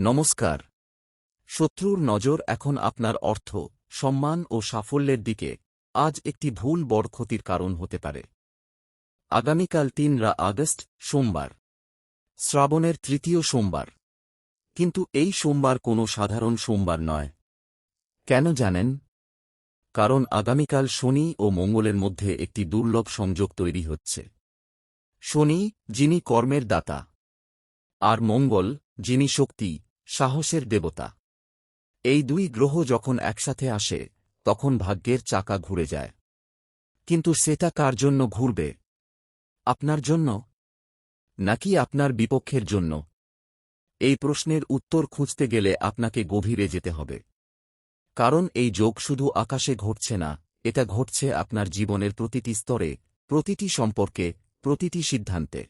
নমস্কার। শত্রুর নজর এখন আপনার অর্থ, সম্মান ও সাফল্যের দিকে। আজ একটি ভুল বড় ক্ষতির কারণ হতে পারে। আগামীকাল ৩ আগস্ট, সোমবার, শ্রাবণের তৃতীয় সোমবার। কিন্তু এই সোমবার কোনো সাধারণ সোমবার নয়। কেন জানেন? কারণ আগামীকাল শনি ও মঙ্গলের মধ্যে একটি দুর্লভ সংযোগ তৈরি হচ্ছে। শনি, যিনি কর্মের দাতা, আর মঙ্গল, যিনি শক্তি, সাহসের দেবতা। এই দুই গ্রহ যখন একসাথে আসে তখন ভাগ্যের চাকা ঘুরে যায়। কিন্তু সেটা কার জন্য ঘুরবে? আপনার জন্য, নাকি আপনার বিপক্ষের জন্য? এই প্রশ্নের উত্তর খুঁজতে গেলে আপনাকে গভীরে যেতে হবে। কারণ এই যোগ শুধু আকাশে ঘটছে না, এটা ঘটছে আপনার জীবনের প্রতিটি স্তরে, প্রতিটি সম্পর্কে, প্রতিটি সিদ্ধান্তে।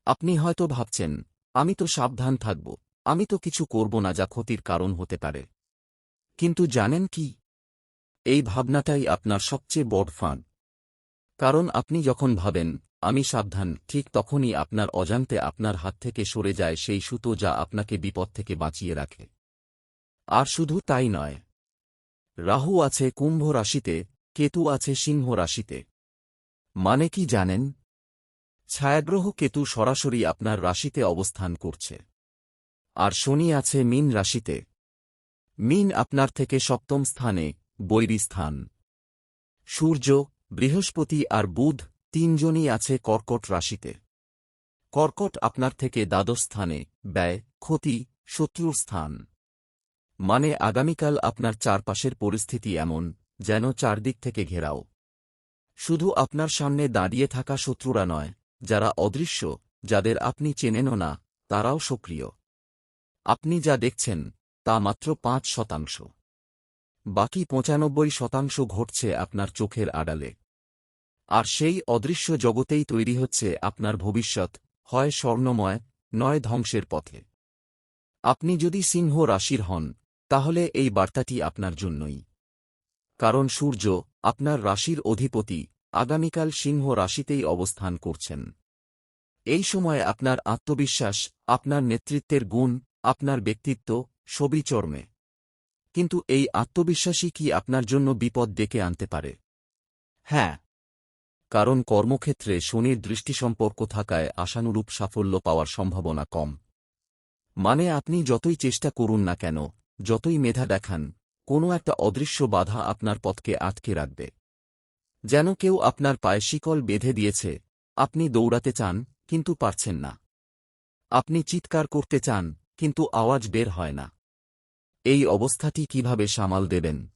আপনি হয়তো ভাবছেন, আমি তো সাবধান থাকব, আমি তো কিছু করব না যা ক্ষতির কারণ হতে পারে। কিন্তু জানেন কি? এই ভাবনাটাই আপনার সবচেয়ে বড় ফাঁদ। কারণ আপনি যখন ভাবেন, আমি সাবধান, ঠিক তখনই আপনার অজান্তে আপনার হাত থেকে সরে যায় সেই সুতো যা আপনাকে বিপদ থেকে বাঁচিয়ে রাখে। আর শুধু তাই নয়, রাহু আছে কুম্ভ রাশিতে, কেতু আছে সিংহ রাশিতে। মানে কি জানেন? ছায়াগ্রহ কেতু সরাসরি আপনার রাশিতে অবস্থান করছে। আর শনি আছে মীন রাশিতে। মীন আপনার থেকে সপ্তম স্থানে, বৈরী স্থান। সূর্য, বৃহস্পতি আর বুধ তিনজনই আছে কর্কট রাশিতে। কর্কট আপনার থেকে দ্বাদশ স্থানে, ব্যয়, ক্ষতি, শত্রুর স্থান। মানে আগামীকাল আপনার চারপাশের পরিস্থিতি এমন, যেন চারদিক থেকে ঘেরাও। শুধু আপনার সামনে দাঁড়িয়ে থাকা শত্রুরা নয়, যারা অদৃশ্য, যাদের আপনি চেনেনও না, তারাও সক্রিয়। আপনি যা দেখছেন তা মাত্র ৫%। বাকি ৯৫% ঘটছে আপনার চোখের আড়ালে। আর সেই অদৃশ্য জগতেই তৈরি হচ্ছে আপনার ভবিষ্যৎ, হয় স্বর্ণময়, নয় ধ্বংসের পথে। আপনি যদি সিংহ রাশির হন, তাহলে এই বার্তাটি আপনার জন্যই। কারণ সূর্য, আপনার রাশির অধিপতি, আগামীকাল সিংহ রাশিতেই অবস্থান করছেন। এই সময় আপনার আত্মবিশ্বাস, আপনার নেতৃত্বের গুণ, আপনার ব্যক্তিত্ব সবই চরমে। কিন্তু এই আত্মবিশ্বাসই কি আপনার জন্য বিপদ ডেকে আনতে পারে? হ্যাঁ। কারণ কর্মক্ষেত্রে শনির দৃষ্টি সম্পর্ক থাকায় আশানুরূপ সাফল্য পাওয়ার সম্ভাবনা কম। মানে আপনি যতই চেষ্টা করুন না কেন, যতই মেধা দেখান, কোনো একটা অদৃশ্য বাধা আপনার পথকে আটকে রাখবে। যেন কেউ আপনার পায়ে শিকল বেঁধে দিয়েছে। আপনি দৌড়াতে চান, কিন্তু পারছেন না। আপনি চিৎকার করতে চান, কিন্তু আওয়াজ বের হয় না। এই অবস্থাটি কিভাবে সামাল দেবেন?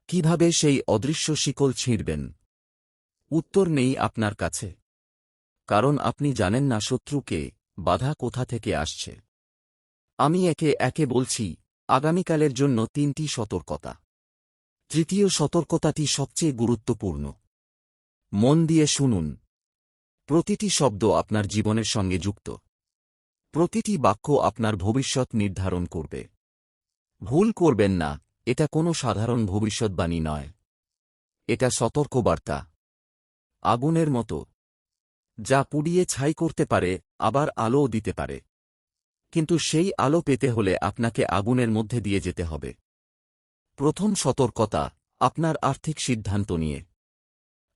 কিভাবে সেই অদৃশ্য শিকল ছিঁড়বেন? উত্তর নেই আপনার কাছে। কারণ আপনি জানেন না শত্রুকে, বাধা কোথা থেকে আসছে। আমি একে একে বলছি, আগামীকালের জন্য ৩টি সতর্কতা। তৃতীয় সতর্কতাটি সবচেয়ে গুরুত্বপূর্ণ। মন দিয়ে শুনুন। প্রতিটি শব্দ আপনার জীবনের সঙ্গে যুক্ত। প্রতিটি বাক্য আপনার ভবিষ্যৎ নির্ধারণ করবে। ভুল করবেন না, এটা কোনো সাধারণ ভবিষ্যৎবাণী নয়। এটা সতর্কবার্তা। আগুনের মতো, যা পুড়িয়ে ছাই করতে পারে, আবার আলোও দিতে পারে। কিন্তু সেই আলো পেতে হলে আপনাকে আগুনের মধ্যে দিয়ে যেতে হবে। প্রথম সতর্কতা, আপনার আর্থিক সিদ্ধান্ত নিয়ে।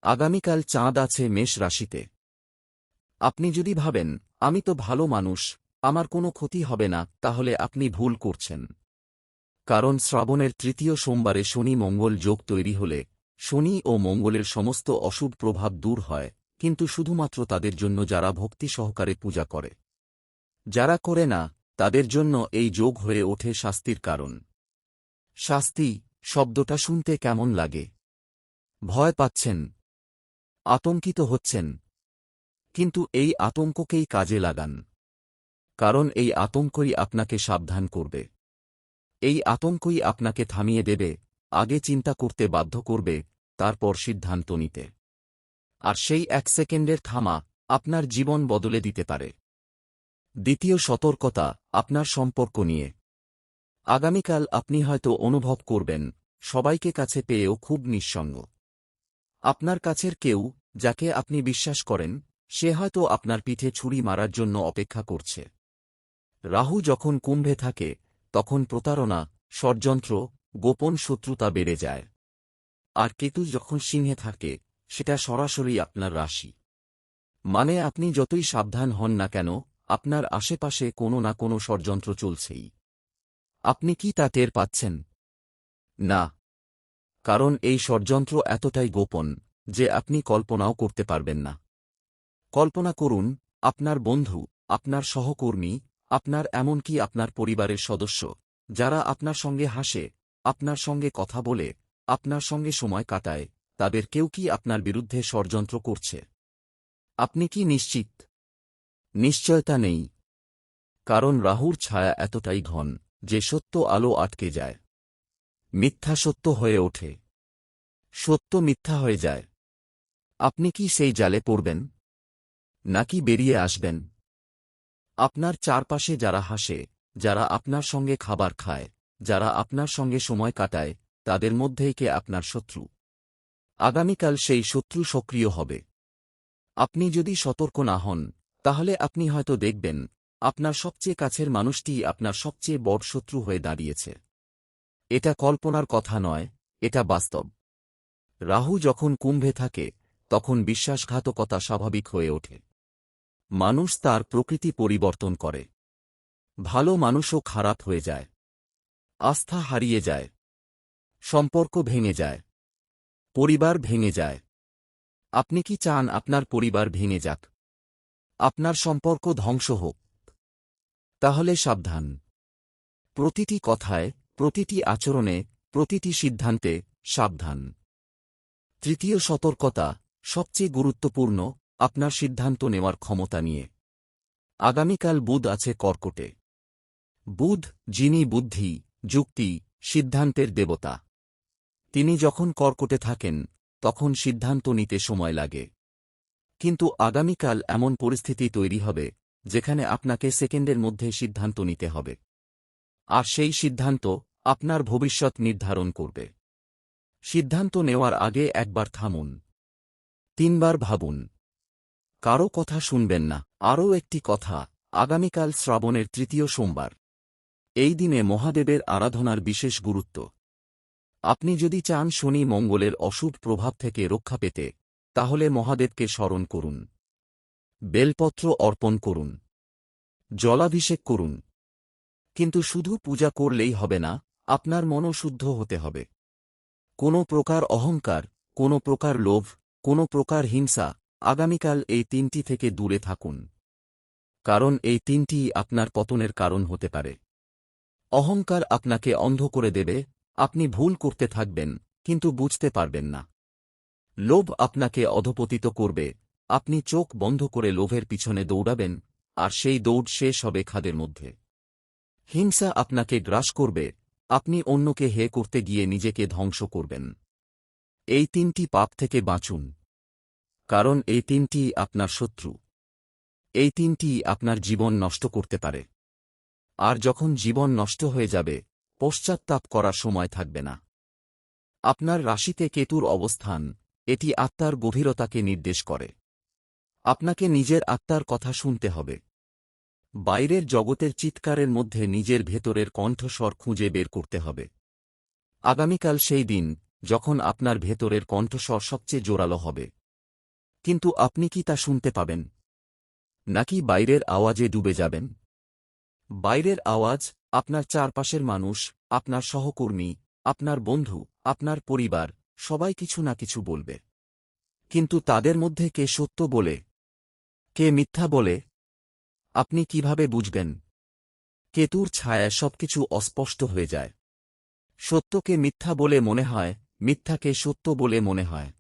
আগামীকাল চাঁদ আছে মেষ রাশিতে। আপনি যদি ভাবেন, আমি তো ভালো মানুষ, আমার কোনো ক্ষতি হবে না, তাহলে আপনি ভুল করছেন। কারণ শ্রাবণের তৃতীয় সোমবারে শনি মঙ্গল যোগ তৈরি হলে, শনি ও মঙ্গলের সমস্ত অশুভ প্রভাব দূর হয়, কিন্তু শুধুমাত্র তাদের জন্য যারা ভক্তি সহকারে পূজা করে। যারা করে না, তাদের জন্য এই যোগ হয়ে ওঠে শাস্তির কারণ। শাস্তি শব্দটা শুনতে কেমন লাগে? ভয় পাচ্ছেন, আতঙ্কিত হচ্ছেন। কিন্তু এই আতঙ্ককেই কাজে লাগান। কারণ এই আতঙ্কই আপনাকে সাবধান করবে। এই আতঙ্কই আপনাকে থামিয়ে দেবে, আগে চিন্তা করতে বাধ্য করবে, তারপর সিদ্ধান্ত নিতে। আর সেই ১ সেকেন্ডের থামা আপনার জীবন বদলে দিতে পারে। দ্বিতীয় সতর্কতা, আপনার সম্পর্ক নিয়ে। আগামীকাল আপনি হয়তো অনুভব করবেন, সবাইকে কাছে পেয়েও খুব নিঃসঙ্গ। আপনার কাছের কেউ, যাকে আপনি বিশ্বাস করেন, সে হয়তো আপনার পিঠে ছুরি মারার জন্য অপেক্ষা করছে। রাহু যখন কুম্ভে থাকে তখন প্রতারণা, ষড়যন্ত্র, গোপন শত্রুতা বেড়ে যায়। আর কেতু যখন সিংহে থাকে সেটা সরাসরি আপনার রাশি। মানে আপনি যতই সাবধান হন না কেন, আপনার আশেপাশে কোনো না কোনো ষড়যন্ত্র চলছেই। আপনি কি তা টের পাচ্ছেন? না। কারণ এই ষড়যন্ত্র এতটাই গোপন যে আপনি কল্পনাও করতে পারবেন না। কল্পনা করুন, আপনার বন্ধু, আপনার সহকর্মী, আপনার এমনকি আপনার পরিবারের সদস্য, যারা আপনার সঙ্গে হাসে, আপনার সঙ্গে কথা বলে, আপনার সঙ্গে সময় কাটায়, তাদের কেউ কি আপনার বিরুদ্ধে ষড়যন্ত্র করছে? আপনি কি নিশ্চিত? নিশ্চয়তা নেই। কারণ রাহুর ছায়া এতটাই ঘন যে সত্য আলো আটকে যায়। মিথ্যা সত্য হয়ে ওঠে, সত্য মিথ্যা হয়ে যায়। আপনি কি সেই জালে পড়বেন, নাকি বেরিয়ে আসবেন? আপনার চারপাশে যারা হাসে, যারা আপনার সঙ্গে খাবার খায়, যারা আপনার সঙ্গে সময় কাটায়, তাদের মধ্যেই কে আপনার শত্রু? আগামীকাল সেই শত্রু সক্রিয় হবে। আপনি যদি সতর্ক না হন, তাহলে আপনি হয়তো দেখবেন আপনার সবচেয়ে কাছের মানুষটি আপনার সবচেয়ে বড় শত্রু হয়ে দাঁড়িয়েছে। এটা কল্পনার কথা নয়, এটা বাস্তব। রাহু যখন কুম্ভে থাকে তখন বিশ্বাসঘাতকতা স্বাভাবিক হয়ে ওঠে। মানুষ তার প্রকৃতি পরিবর্তন করে। ভালো মানুষও খারাপ হয়ে যায়। আস্থা হারিয়ে যায়। সম্পর্ক ভেঙে যায়। পরিবার ভেঙে যায়। আপনি কি চান আপনার পরিবার ভেঙে যাক? আপনার সম্পর্ক ধ্বংস হোক? তাহলে সাবধান। প্রতিটি কথায়, প্রতিটি আচরণে, প্রতিটি সিদ্ধান্তে সাবধান। তৃতীয় সতর্কতা, সবচেয়ে গুরুত্বপূর্ণ, আপনার সিদ্ধান্ত নেওয়ার ক্ষমতা নিয়ে। আগামীকাল বুধ আছে কর্কটে। বুধ, যিনি বুদ্ধি, যুক্তি, সিদ্ধান্তের দেবতা। তিনি যখন কর্কটে থাকেন তখন সিদ্ধান্ত নিতে সময় লাগে। কিন্তু আগামীকাল এমন পরিস্থিতি তৈরি হবে যেখানে আপনাকে সেকেন্ডের মধ্যে সিদ্ধান্ত নিতে হবে। আর সেই সিদ্ধান্ত আপনার ভবিষ্যৎ নির্ধারণ করবে। সিদ্ধান্ত নেওয়ার আগে একবার থামুন। 3 বার ভাবুন। কারো কথা শুনবেন না। আরও একটি কথা, আগামীকাল শ্রাবণের 3য় সোমবার। এই দিনে মহাদেবের আরাধনার বিশেষ গুরুত্ব। আপনি যদি চান শনি মঙ্গলের অশুভ প্রভাব থেকে রক্ষা পেতে, তাহলে মহাদেবকে স্মরণ করুন। বেলপত্র অর্পণ করুন। জলাভিষেক করুন। কিন্তু শুধু পূজা করলেই হবে না, আপনার মনও শুদ্ধ হতে হবে। কোনো প্রকার অহংকার, কোনো প্রকার লোভ, কোনো প্রকার হিংসা, আগামীকাল এই 3টি থেকে দূরে থাকুন। কারণ এই 3টিই আপনার পতনের কারণ হতে পারে। অহংকার আপনাকে অন্ধ করে দেবে, আপনি ভুল করতে থাকবেন কিন্তু বুঝতে পারবেন না। লোভ আপনাকে অধপতিত করবে, আপনি চোখ বন্ধ করে লোভের পিছনে দৌড়াবেন, আর সেই দৌড় শেষ হবে খাদের মধ্যে। হিংসা আপনাকে গ্রাস করবে, আপনি অন্যকে হে করতে গিয়ে নিজেকে ধ্বংস করবেন। এই 3টি পাপ থেকে বাঁচুন। কারণ এই 3টি আপনার শত্রু। এই 3টি আপনার জীবন নষ্ট করতে পারে। আর যখন জীবন নষ্ট হয়ে যাবে, পশ্চাত্তাপ করার সময় থাকবে না। আপনার রাশিতে কেতুর অবস্থান, এটি আত্মার গভীরতাকে নির্দেশ করে। আপনাকে নিজের আত্মার কথা শুনতে হবে। বাইরের জগতের চিৎকারের মধ্যে নিজের ভেতরের কণ্ঠস্বর খুঁজে বের করতে হবে। আগামীকাল সেই দিন যখন আপনার ভেতরের কণ্ঠস্বর সবচেয়ে জোরালো হবে। কিন্তু আপনি কি তা শুনতে পাবেন? নাকি বাইরের আওয়াজে ডুবে যাবেন? বাইরের আওয়াজ, আপনার চারপাশের মানুষ, আপনার সহকর্মী, আপনার বন্ধু, আপনার পরিবার, সবাই কিছু না কিছু বলবে। কিন্তু তাদের মধ্যে কে সত্য বলে, কে মিথ্যা বলে, আপনি কিভাবে বুঝবেন? কেতুর ছায়ায় সবকিছু অস্পষ্ট হয়ে যায়। সত্যকে মিথ্যা বলে মনে হয়, মিথ্যাকে সত্য বলে মনে হয়।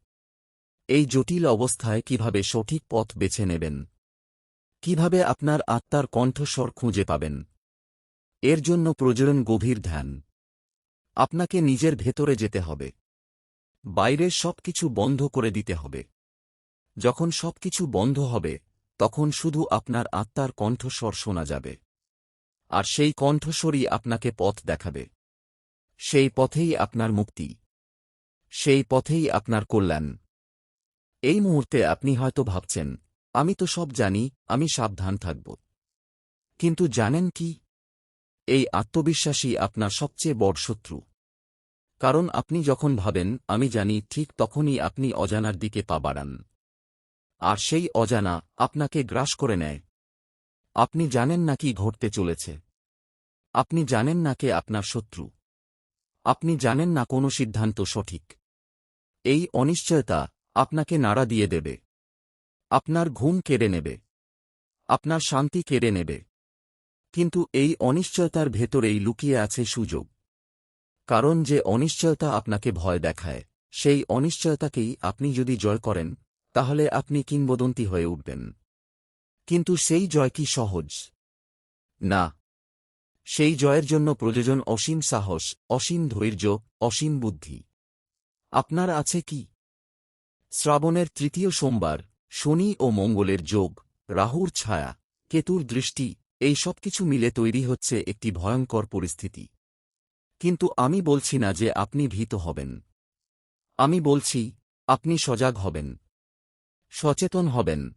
এই জটিল অবস্থায় কিভাবে সঠিক পথ বেছে নেবেন? কিভাবে আপনার আত্মার কণ্ঠস্বর খুঁজে পাবেন? এর জন্য প্রয়োজন গভীর ধ্যান। আপনাকে নিজের ভেতরে যেতে হবে। বাইরের সবকিছু বন্ধ করে দিতে হবে। যখন সবকিছু বন্ধ হবে, তখন শুধু আপনার আত্মার কণ্ঠস্বর শোনা যাবে। আর সেই কণ্ঠস্বরই আপনাকে পথ দেখাবে। সেই পথেই আপনার মুক্তি। সেই পথেই আপনার কল্যাণ। এই মুহূর্তে আপনি হয়তো ভাবছেন, আমি তো সব জানি, আমি সাবধান থাকব। কিন্তু জানেন কি, এই আত্মবিশ্বাসই আপনার সবচেয়ে বড় শত্রু। কারণ আপনি যখন ভাবেন আমি জানি, ঠিক তখনই আপনি অজানার দিকে পা বাড়ান। আর সেই অজানা আপনাকে গ্রাস করে নেয়। আপনি জানেন না কি ঘটতে চলেছে। আপনি জানেন না কে আপনার শত্রু। আপনি জানেন না কোনো সিদ্ধান্ত সঠিক। এই অনিশ্চয়তা আপনাকে নাড়া দিয়ে দেবে। আপনার ঘুম কেড়ে নেবে। আপনার শান্তি কেড়ে নেবে। কিন্তু এই অনিশ্চয়তার ভেতরেই লুকিয়ে আছে সুযোগ। কারণ যে অনিশ্চয়তা আপনাকে ভয় দেখায়, সেই অনিশ্চয়তাকেই আপনি যদি জয় করেন, তাহলে আপনি কিংবদন্তি হয়ে উঠবেন। কিন্তু সেই জয় কি সহজ? না। সেই জয়ের জন্য প্রয়োজন অসীম সাহস, অসীম ধৈর্য, অসীম বুদ্ধি। আপনার আছে কি? শ্রাবণের তৃতীয় সোমবার, শনি ও মঙ্গলের যোগ, রাহুর ছায়া, কেতুর দৃষ্টি, এই সব কিছু মিলে তৈরি হচ্ছে একটি ভয়ঙ্কর পরিস্থিতি। কিন্তু আমি বলছি না যে আপনি ভীত হবেন। আমি বলছি, আপনি সজাগ হবেন, সচেতন হবেন,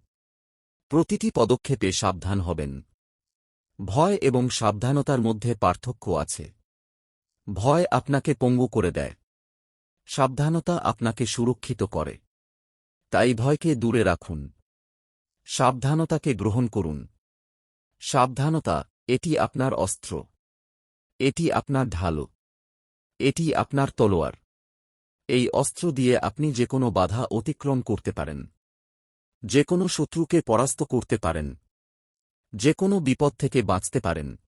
প্রতিটি পদক্ষেপে সাবধান হবেন। ভয় এবং সাবধানতার মধ্যে পার্থক্য আছে। ভয় আপনাকে পঙ্গু করে দেয়। সাবধানতা আপনাকে সুরক্ষিত করে। তাই ভয়কে দূরে রাখুন। সাবধানতাকে গ্রহণ করুন। সাবধানতা, এটি আপনার অস্ত্র। এটি আপনার ঢাল। এটি আপনার তলোয়ার। এই অস্ত্র দিয়ে আপনি যে কোনো বাধা অতিক্রম করতে পারেন। যে কোনো শত্রুকে পরাস্ত করতে পারেন। যে কোনো বিপদ থেকে বাঁচতে পারেন।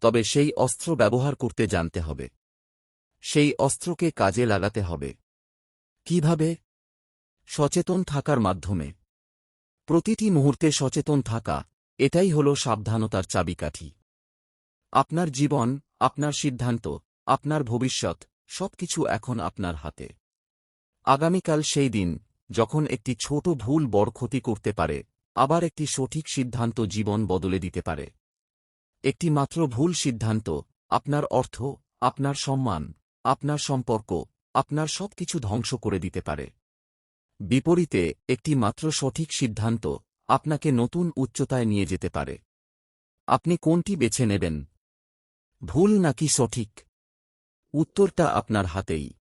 তবে সেই অস্ত্র ব্যবহার করতে জানতে হবে। সেই অস্ত্রকে কাজে লাগাতে হবে। কিভাবে? সচেতন থাকার মাধ্যমে। প্রতিটি মুহূর্তে সচেতন থাকা, এটাই হল সাবধানতার চাবিকাঠি। আপনার জীবন, আপনার সিদ্ধান্ত, আপনার ভবিষ্যৎ, সবকিছু এখন আপনার হাতে। আগামীকাল সেই দিন, যখন একটি ছোট ভুল বড় ক্ষতি করতে পারে, আবার একটি সঠিক সিদ্ধান্ত জীবন বদলে দিতে পারে। একটি মাত্র ভুল সিদ্ধান্ত আপনার অর্থ, আপনার সম্মান, আপনার সম্পর্ক, আপনার সবকিছু ধ্বংস করে দিতে পারে। বিপরীতে একটি মাত্র সঠিক সিদ্ধান্ত আপনাকে নতুন উচ্চতায় নিয়ে যেতে পারে। আপনি কোনটি বেছে নেবেন? ভুল নাকি সঠিক? উত্তরটা আপনার হাতেই।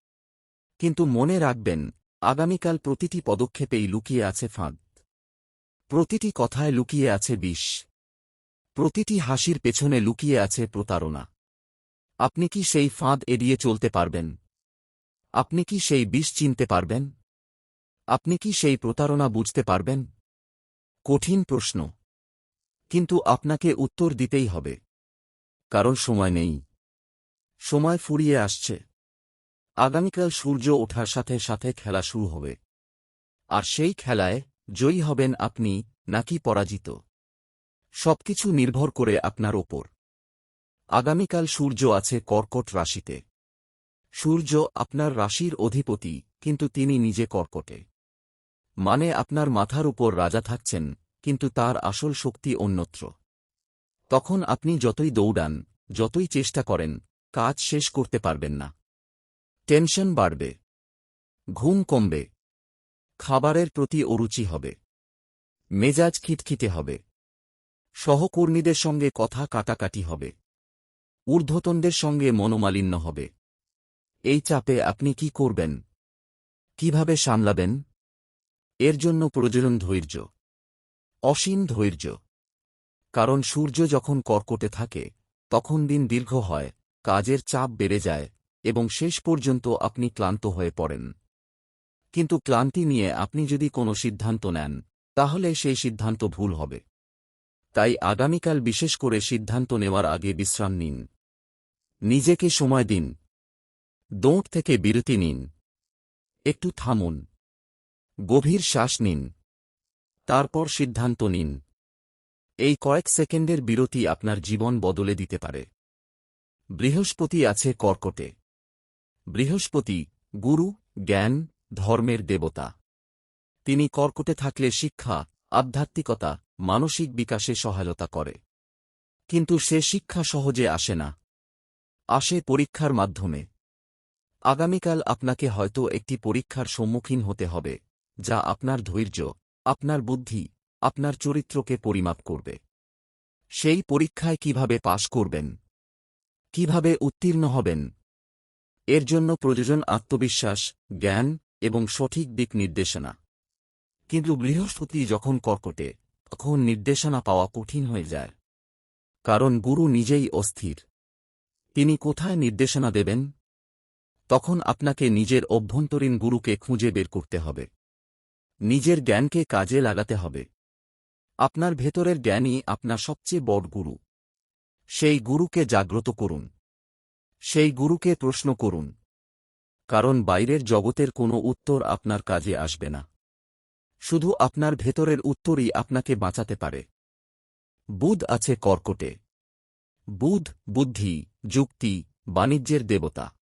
কিন্তু মনে রাখবেন, আগামীকাল প্রতিটি পদক্ষেপেই লুকিয়ে আছে ফাঁদ। প্রতিটি কথায় লুকিয়ে আছে বিষ। প্রতিটি হাসির পেছনে লুকিয়ে আছে প্রতারণা। আপনি কি সেই ফাঁদ এড়িয়ে চলতে পারবেন? আপনি কি সেই বিষ চিনতে পারবেন? আপনি কি সেই প্রতারণা বুঝতে পারবেন? কঠিন প্রশ্ন। কিন্তু আপনাকে উত্তর দিতেই হবে। কারণ সময় নেই। সময় ফুরিয়ে আসছে। আগামীকাল সূর্য ওঠার সাথে সাথে খেলা শুরু হবে। আর সেই খেলায় জয়ী হবেন আপনি নাকি পরাজিত, সবকিছু নির্ভর করে আপনার ওপর। আগামীকাল সূর্য আছে কর্কট রাশিতে। সূর্য আপনার রাশির অধিপতি, কিন্তু তিনি নিজে কর্কটে। মানে আপনার মাথার উপর রাজা থাকছেন, কিন্তু তার আসল শক্তি অন্যত্র। তখন আপনি যতই দৌড়ান, যতই চেষ্টা করেন, কাজ শেষ করতে পারবেন না। টেনশন বাড়বে। ঘুম কমবে। খাবারের প্রতি অরুচি হবে। মেজাজ খিটখিটে হবে। সহকর্মীদের সঙ্গে কথা কাটাকাটি হবে। ঊর্ধ্বতনদের সঙ্গে মনোমালিন্য হবে। এই চাপে আপনি কি করবেন? কিভাবে সামলাবেন? এর জন্য প্রয়োজন ধৈর্য। অসীম ধৈর্য। কারণ সূর্য যখন কর্কটে থাকে, তখন দিন দীর্ঘ হয়, কাজের চাপ বেড়ে যায়, এবং শেষ পর্যন্ত আপনি ক্লান্ত হয়ে পড়েন। কিন্তু ক্লান্তি নিয়ে আপনি যদি কোনো সিদ্ধান্ত নেন, তাহলে সেই সিদ্ধান্ত ভুল হবে। তাই আগামীকাল বিশেষ করে সিদ্ধান্ত নেওয়ার আগে বিশ্রাম নিন। নিজেকে সময় দিন। দৌড় থেকে বিরতি নিন। একটু থামুন। গভীর শ্বাস নিন। তারপর সিদ্ধান্ত নিন। এই কয়েক সেকেন্ডের বিরতি আপনার জীবন বদলে দিতে পারে। বৃহস্পতি আছে কর্কটে। বৃহস্পতি গুরু, জ্ঞান, ধর্মের দেবতা। তিনি কর্কটে থাকলে শিক্ষা, আধ্যাত্মিকতা, মানসিক বিকাশে সহায়তা করে। কিন্তু সে শিক্ষা সহজে আসে না। আসে পরীক্ষার মাধ্যমে। আগামীকাল আপনাকে হয়তো একটি পরীক্ষার সম্মুখীন হতে হবে, যা আপনার ধৈর্য, আপনার বুদ্ধি, আপনার চরিত্রকে পরিমাপ করবে। সেই পরীক্ষায় কিভাবে পাশ করবেন, কিভাবে উত্তীর্ণ হবেন, এর জন্য প্রয়োজন আত্মবিশ্বাস, জ্ঞান এবং সঠিক দিক নির্দেশনা। কিন্তু বৃহস্পতি যখন কর্কটে, তখন নির্দেশনা পাওয়া কঠিন হয়ে যায়। কারণ গুরু নিজেই অস্থির। তিনি কোথায় নির্দেশনা দেবেন? তখন আপনাকে নিজের অভ্যন্তরীণ গুরুকে খুঁজে বের করতে হবে। নিজের জ্ঞানকে কাজে লাগাতে হবে। আপনার ভেতরের জ্ঞানই আপনার সবচেয়ে বড় গুরু। সেই গুরুকে জাগ্রত করুন। সেই গুরুকে প্রশ্ন করুন। কারণ বাইরের জগতের কোনো উত্তর আপনার কাজে আসবে না। শুধু আপনার ভেতরের উত্তরই আপনাকে বাঁচাতে পারে। বুধ আছে কর্কটে। বুধ বুদ্ধি, যুক্তি, বাণিজ্যের দেবতা।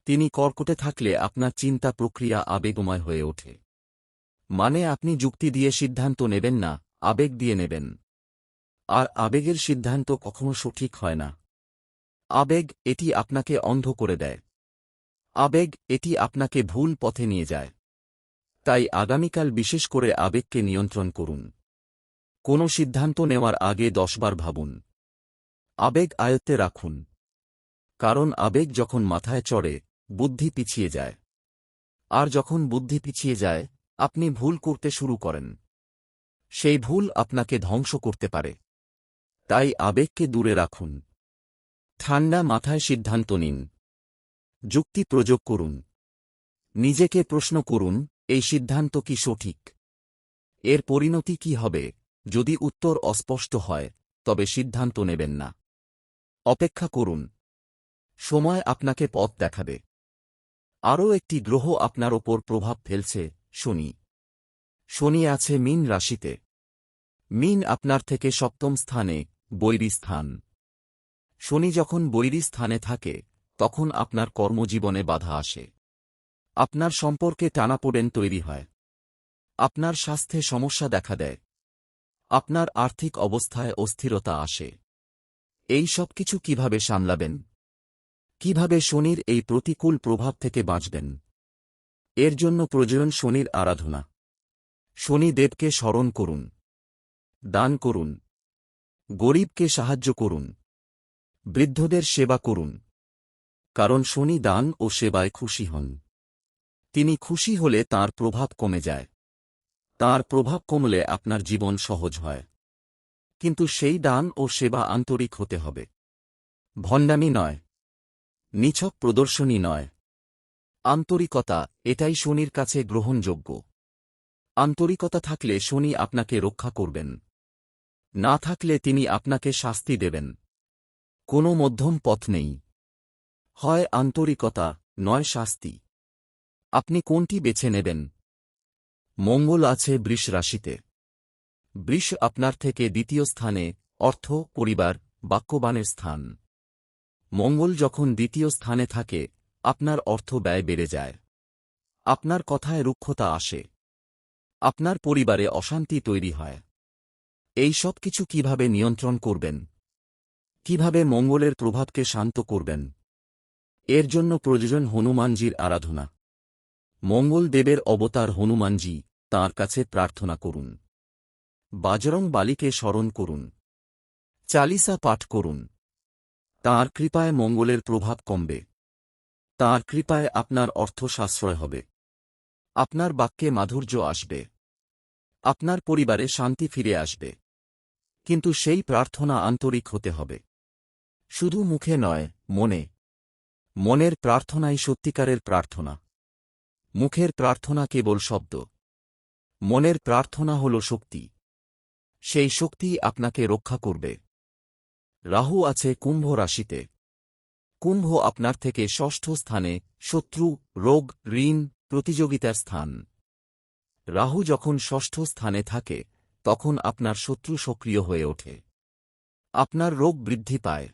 তিনি কর্কটে থাকলে আপনার চিন্তা প্রক্রিয়া আবেগময় হয়ে ওঠে। মানে আপনি যুক্তি দিয়ে সিদ্ধান্ত নেবেন না, আবেগ দিয়ে নেবেন। আর আবেগের সিদ্ধান্ত কখনো সঠিক হয় না। আবেগ এটি আপনাকে অন্ধ করে দেয়। আবেগ এটি আপনাকে ভুল পথে নিয়ে যায়। তাই আগামীকাল বিশেষ করে আবেগকে নিয়ন্ত্রণ করুন। কোনো সিদ্ধান্ত নেওয়ার আগে 10 বার ভাবুন। আবেগ আয়ত্তে রাখুন। কারণ আবেগ যখন মাথায় চড়ে, বুদ্ধি পিছিয়ে যায়। আর যখন বুদ্ধি পিছিয়ে যায়, আপনি ভুল করতে শুরু করেন। সেই ভুল আপনাকে ধ্বংস করতে পারে। তাই আবেগকে দূরে রাখুন। ঠান্ডা মাথায় সিদ্ধান্ত নিন। যুক্তি প্রয়োগ করুন। নিজেকে প্রশ্ন করুন, এই সিদ্ধান্ত কি সঠিক? এর পরিণতি কি হবে? যদি উত্তর অস্পষ্ট হয়, তবে সিদ্ধান্ত নেবেন না। অপেক্ষা করুন। সময় আপনাকে পথ দেখাবে। আরও একটি গ্রহ আপনার ওপর প্রভাব ফেলছে, শনি। শনি আছে মীন রাশিতে। মীন আপনার থেকে সপ্তম স্থানে, বৈরী স্থান। শনি যখন বৈরী স্থানে থাকে, তখন আপনার কর্মজীবনে বাধা আসে। আপনার সম্পর্কে টানাপোড়েন তৈরি হয়। আপনার স্বাস্থ্যে সমস্যা দেখা দেয়। আপনার আর্থিক অবস্থায় অস্থিরতা আসে। এই সব কিছু কিভাবে সামলাবেন? কিভাবে শনির এই প্রতিকূল প্রভাব থেকে বাঁচবেন? এর জন্য প্রয়োজন শনির আরাধনা। শনি দেবকে স্মরণ করুন। দান করুন। গরিবকে সাহায্য করুন। বৃদ্ধদের সেবা করুন। কারণ শনি দান ও সেবায় খুশি হন। তিনি খুশি হলে তাঁর প্রভাব কমে যায়। তাঁর প্রভাব কমলে আপনার জীবন সহজ হয়। কিন্তু সেই দান ও সেবা আন্তরিক হতে হবে। ভণ্ডামি নয়। নিছক প্রদর্শনী নয়। আন্তরিকতা, এটাই শনির কাছে গ্রহণযোগ্য। আন্তরিকতা থাকলে শনি আপনাকে রক্ষা করবেন। না থাকলে তিনি আপনাকে শাস্তি দেবেন। কোনো মধ্যম পথ নেই। হয় আন্তরিকতা, নয় শাস্তি। আপনি কোনটি বেছে নেবেন? মঙ্গল আছে বৃষ রাশিতে। বৃষ আপনার থেকে দ্বিতীয় স্থানে, অর্থ, পরিবার, বাক্যবানের স্থান। মঙ্গল যখন দ্বিতীয় স্থানে থাকে, আপনার অর্থ ব্যয় বেড়ে যায়। আপনার কথায় রুক্ষতা আসে। আপনার পরিবারে অশান্তি তৈরি হয়। এই সব কিছু কিভাবে নিয়ন্ত্রণ করবেন? কিভাবে মঙ্গলের প্রভাবকে শান্ত করবেন? এর জন্য প্রয়োজন হনুমানজির আরাধনা। মঙ্গল দেবের অবতার হনুমানজি, তাঁর কাছে প্রার্থনা করুন। বাজরং বালিকে স্মরণ করুন। চালিসা পাঠ করুন। তাঁর কৃপায় মঙ্গলের প্রভাব কমবে। তাঁর কৃপায় আপনার অর্থ সাশ্রয় হবে। আপনার বাক্যে মাধুর্য আসবে। আপনার পরিবারে শান্তি ফিরে আসবে। কিন্তু সেই প্রার্থনা আন্তরিক হতে হবে। শুধু মুখে নয়, মনে। মনের প্রার্থনাই সত্যিকারের প্রার্থনা। মুখের প্রার্থনা কেবল শব্দ। মনের প্রার্থনা হল শক্তি। সেই শক্তি আপনাকে রক্ষা করবে। রাহু আছে কুম্ভ রাশিতে। কুম্ভ আপনার থেকে ষষ্ঠ স্থানে, শত্রু, রোগ, ঋণ, প্রতিযোগিতার স্থান। রাহু যখন ষষ্ঠ স্থানে থাকে, তখন আপনার শত্রু সক্রিয় হয়ে ওঠে। আপনার রোগ বৃদ্ধি পায়।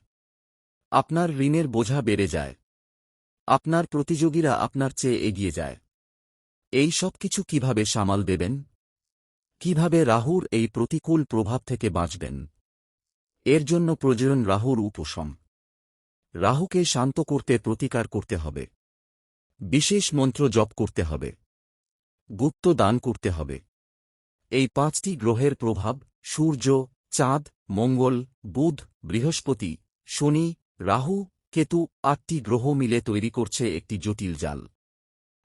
আপনার ঋণের বোঝা বেড়ে যায়। আপনার প্রতিযোগীরা আপনার চেয়ে এগিয়ে যায়। এই সব কিছু কিভাবে সামাল দেবেন? কিভাবে রাহুর এই প্রতিকূল প্রভাব থেকে বাঁচবেন? এর জন্য প্রয়োজন রাহুর উপশম। রাহুকে শান্ত করতে প্রতিকার করতে হবে। বিশেষ মন্ত্র জপ করতে হবে। গুপ্ত দান করতে হবে। এই 5টি গ্রহের প্রভাব, সূর্য, চাঁদ, মঙ্গল, বুধ, বৃহস্পতি, শনি, রাহু, কেতু ৮টি গ্রহ মিলে তৈরি করছে একটি জটিল জাল।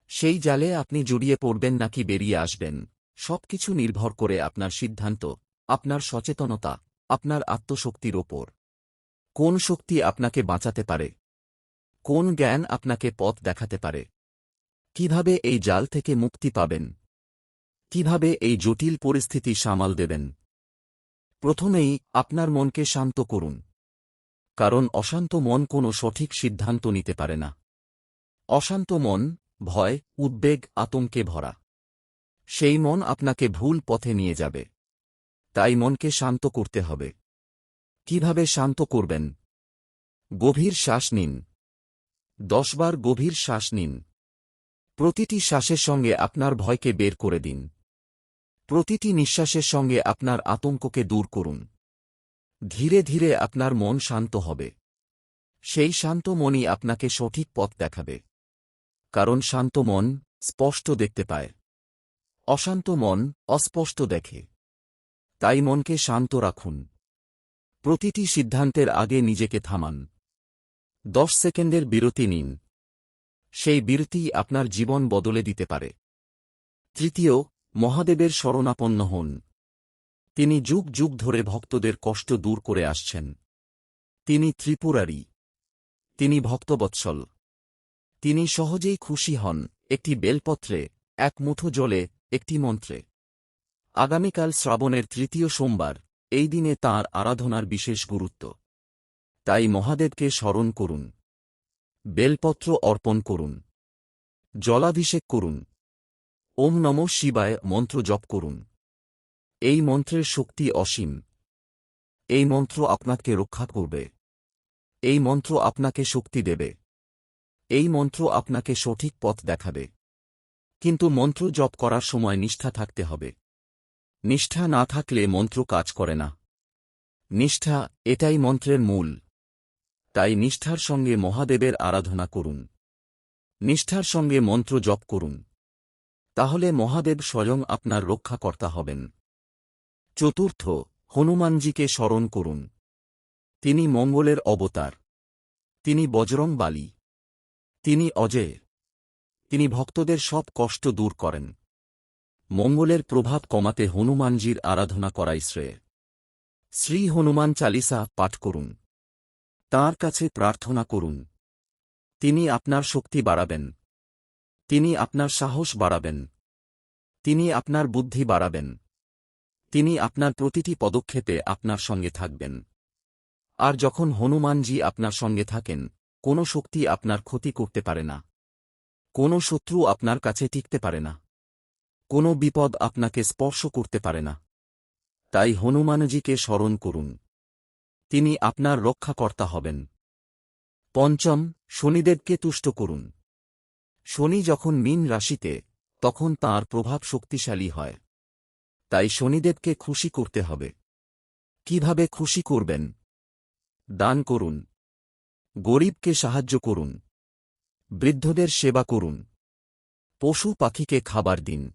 সেই জালে আপনি জড়িয়ে পড়বেন নাকি বেরিয়ে আসবেন, সবকিছু নির্ভর করে আপনার সিদ্ধান্ত, আপনার সচেতনতা, আপনার আত্মশক্তির ওপর। কোন শক্তি আপনাকে বাঁচাতে পারে? কোন জ্ঞান আপনাকে পথ দেখাতে পারে? কিভাবে এই জাল থেকে মুক্তি পাবেন? কিভাবে এই জটিল পরিস্থিতি সামাল দেবেন? প্রথমেই আপনার মনকে শান্ত করুন। কারণ অশান্ত মন কোনো সঠিক সিদ্ধান্ত নিতে পারে না। অশান্ত মন ভয়, উদ্বেগ, আতঙ্কে ভরা। সেই মন আপনাকে ভুল পথে নিয়ে যাবে। তাই মনকে শান্ত করতে হবে। কিভাবে শান্ত করবেন? গভীর শ্বাস নিন। 10 বার গভীর শ্বাস নিন। প্রতিটি শ্বাসের সঙ্গে আপনার ভয়কে বের করে দিন। প্রতিটি নিঃশ্বাসের সঙ্গে আপনার আতঙ্ককে দূর করুন। ধীরে ধীরে আপনার মন শান্ত হবে। সেই শান্ত মনই আপনাকে সঠিক পথ দেখাবে। কারণ শান্ত মন স্পষ্ট দেখতে পায়। অশান্ত মন অস্পষ্ট দেখে। তাই মনকে শান্ত রাখুন। প্রতিটি সিদ্ধান্তের আগে নিজেকে থামান। 10 সেকেন্ডের বিরতি নিন। সেই বিরতি আপনার জীবন বদলে দিতে পারে। তৃতীয়, মহাদেবের শরণাপন্ন হন। তিনি যুগ যুগ ধরে ভক্তদের কষ্ট দূর করে আসছেন। তিনি ত্রিপুরারি। তিনি ভক্তবৎসল। তিনি সহজেই খুশি হন একটি বেলপত্রে, এক মুঠো জলে, একটি মন্ত্রে। আগামীকাল শ্রাবণের ৩য় সোমবার, এই দিনে তাঁর আরাধনার বিশেষ গুরুত্ব। তাই মহাদেবকে স্মরণ করুন। বেলপত্র অর্পণ করুন। জলাভিষেক করুন। ওম নমঃ শিবায় মন্ত্র জপ করুন। এই মন্ত্রের শক্তি অসীম। এই মন্ত্র আপনাকে রক্ষা করবে। এই মন্ত্র আপনাকে শক্তি দেবে। এই মন্ত্র আপনাকে সঠিক পথ দেখাবে। কিন্তু মন্ত্র জপ করার সময় নিষ্ঠা থাকতে হবে। নিষ্ঠা না থাকলে মন্ত্র কাজ করে না। নিষ্ঠা এটাই মন্ত্রের মূল। তাই নিষ্ঠার সঙ্গে মহাদেবের আরাধনা করুন। নিষ্ঠার সঙ্গে মন্ত্র জপ করুন। তাহলে মহাদেব স্বয়ং আপনার রক্ষাকর্তা হবেন। চতুর্থ, হনুমানজিকে স্মরণ করুন। তিনি মঙ্গলের অবতার। তিনি বজরং বালী। তিনি অজেয়। তিনি ভক্তদের সব কষ্ট দূর করেন। মঙ্গলের প্রভাব কমাতে হনুমানজির আরাধনা করাই শ্রেয়। শ্রী হনুমান চালিসা পাঠ করুন। তাঁর কাছে প্রার্থনা করুন। তিনি আপনার শক্তি বাড়াবেন। তিনি আপনার সাহস বাড়াবেন। তিনি আপনার বুদ্ধি বাড়াবেন। তিনি আপনার প্রতিটি পদক্ষেপে আপনার সঙ্গে থাকবেন। আর যখন হনুমানজি আপনার সঙ্গে থাকেন, কোনো শক্তি আপনার ক্ষতি করতে পারে না। কোনো শত্রু আপনার কাছে টিকতে পারে না। কোনো বিপদ আপনাকে স্পর্শ করতে পারে না। তাই হনুমানজিকে স্মরণ করুন। তিনি আপনার রক্ষাকর্তা হবেন। পঞ্চম, শনিদেবকে তুষ্ট করুন। শনি যখন মীন রাশিতে, তখন তাঁর প্রভাব শক্তিশালী হয়। তাই শনিদেবকে খুশি করতে হবে। কিভাবে খুশি করবেন? দান করুন। গরিবকে সাহায্য করুন। বৃদ্ধদের সেবা করুন। পশু পাখিকে খাবার দিন।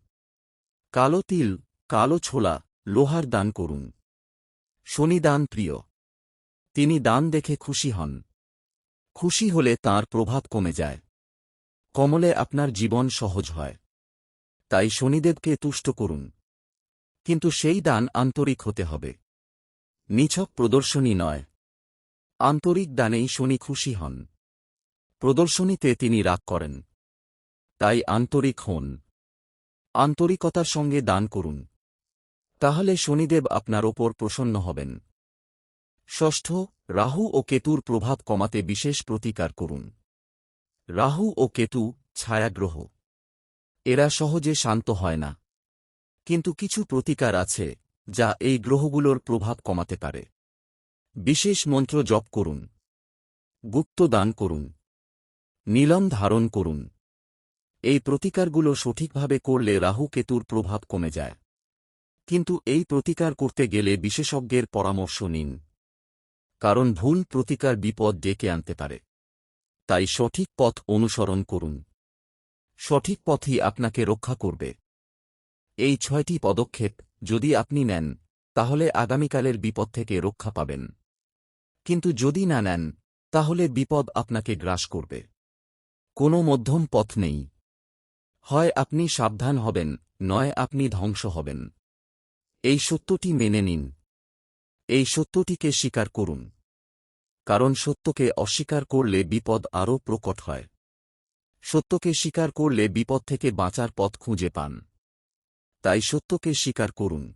কালো তিল, কালো ছোলা, লোহার দান করুন। শনি দান প্রিয়। তিনি দান দেখে খুশি হন। খুশি হলে তাঁর প্রভাব কমে যায়। কমলে আপনার জীবন সহজ হয়। তাই শনিদেবকে তুষ্ট করুন। কিন্তু সেই দান আন্তরিক হতে হবে। নিছক প্রদর্শনী নয়। আন্তরিক দানেই শনি খুশি হন। প্রদর্শনীতে তিনি রাগ করেন। তাই আন্তরিক হন। আন্তরিকতার সঙ্গে দান করুন। তাহলে শনিদেব আপনার ওপর প্রসন্ন হবেন। ষষ্ঠ, রাহু ও কেতুর প্রভাব কমাতে বিশেষ প্রতিকার করুন। রাহু ও কেতু ছায়াগ্রহ। এরা সহজে শান্ত হয় না। কিন্তু কিছু প্রতিকার আছে যা এই গ্রহগুলোর প্রভাব কমাতে পারে। বিশেষ মন্ত্র জপ করুন। গুপ্ত দান করুন। নীলম ধারণ করুন। এই প্রতিকারগুলো সঠিকভাবে করলে রাহু কেতুর প্রভাব কমে যায়। কিন্তু এই প্রতিকার করতে গেলে বিশেষজ্ঞের পরামর্শ নিন। কারণ ভুল প্রতিকার বিপদ ডেকে আনতে পারে। তাই সঠিক পথ অনুসরণ করুন। সঠিক পথই আপনাকে রক্ষা করবে। এই 6টি পদক্ষেপ যদি আপনি নেন, তাহলে আগামীকালের বিপদ থেকে রক্ষা পাবেন। কিন্তু যদি না নেন, তাহলে বিপদ আপনাকে গ্রাস করবে। কোনো মধ্যম পথ নেই। হয় আপনি সাবধান হবেন, নয় আপনি ধ্বংস হবেন। এই সত্যটি মেনে নিন। এই সত্যটিকে স্বীকার করুন। কারণ সত্যকে অস্বীকার করলে বিপদ আরও প্রকট হয়। সত্যকে স্বীকার করলে বিপদ থেকে বাঁচার পথ খুঁজে পান। তাই সত্যকে স্বীকার করুন।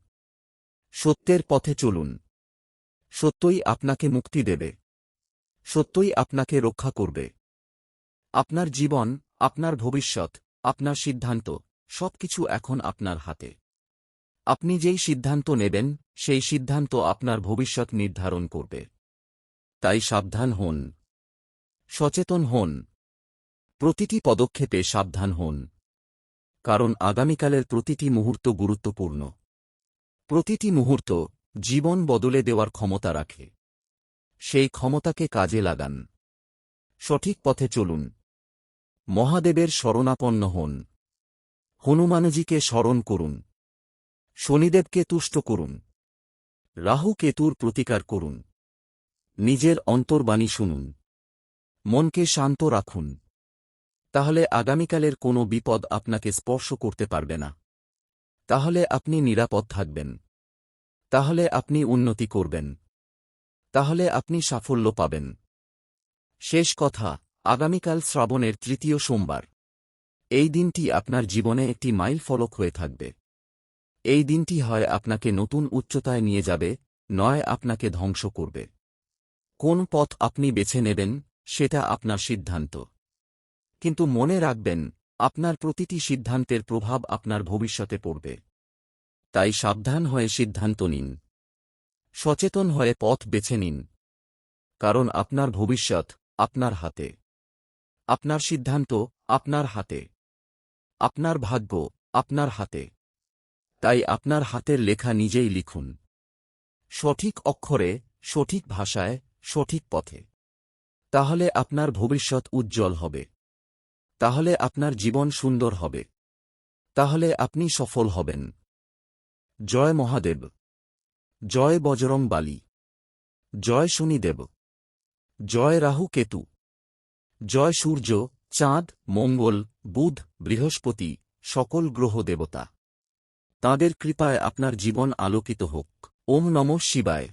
সত্যের পথে চলুন। সত্যই আপনাকে মুক্তি দেবে। সত্যই আপনাকে রক্ষা করবে। আপনার জীবন, আপনার ভবিষ্যৎ, আপনার সিদ্ধান্ত, সবকিছু এখন আপনার হাতে। আপনি যেই সিদ্ধান্ত নেবেন, সেই সিদ্ধান্ত আপনার ভবিষ্যৎ নির্ধারণ করবে। তাই সাবধান হন। সচেতন হন। প্রতিটি পদক্ষেপে সাবধান হন। কারণ আগামীকালের প্রতিটি মুহূর্ত গুরুত্বপূর্ণ। প্রতিটি মুহূর্ত জীবন বদলে দেওয়ার ক্ষমতা রাখে। সেই ক্ষমতাকে কাজে লাগান। সঠিক পথে চলুন। মহাদেবের শরণাপন্ন হন। হনুমানজিকে স্মরণ করুন। শনিদেবকে তুষ্ট করুন। রাহু কেতুর প্রতিকার করুন। নিজের অন্তর্বাণী শুনুন। মনকে শান্ত রাখুন। তাহলে আগামীকালের কোনো বিপদ আপনাকে স্পর্শ করতে পারবে না। তাহলে আপনি নিরাপদ থাকবেন। তাহলে আপনি উন্নতি করবেন। তাহলে আপনি সাফল্য পাবেন। শেষ কথা, আগামীকাল শ্রাবণের তৃতীয় সোমবার। এই দিনটি আপনার জীবনে একটি মাইল ফলক হয়ে থাকবে। এই দিনটি হয় আপনাকে নতুন উচ্চতায় নিয়ে যাবে, নয় আপনাকে ধ্বংস করবে। কোন পথ আপনি বেছে নেবেন, সেটা আপনার সিদ্ধান্ত। কিন্তু মনে রাখবেন, আপনার প্রতিটি সিদ্ধান্তের প্রভাব আপনার ভবিষ্যতে পড়বে। তাই সাবধান হয়ে সিদ্ধান্ত নিন। সচেতন হয়ে পথ বেছে নিন। কারণ আপনার ভবিষ্যৎ আপনার হাতে। আপনার সিদ্ধান্ত আপনার হাতে। আপনার ভাগ্য আপনার হাতে। তাই আপনার হাতের লেখা নিজেই লিখুন। সঠিক অক্ষরে, সঠিক ভাষায়, সঠিক পথে। তাহলে আপনার ভবিষ্যৎ উজ্জ্বল হবে। তাহলে আপনার জীবন সুন্দর হবে। তাহলে আপনি সফল হবেন। জয় মহাদেব। জয় বজরং বালী। জয় শনিদেব। জয় রাহু কেতু। জয় সূর্য, চাঁদ, মঙ্গল, বুধ, বৃহস্পতি, সকল গ্রহ দেবতা। তাঁদের কৃপায় আপনার জীবন আলোকিত হোক। ওম নমঃ শিবায়।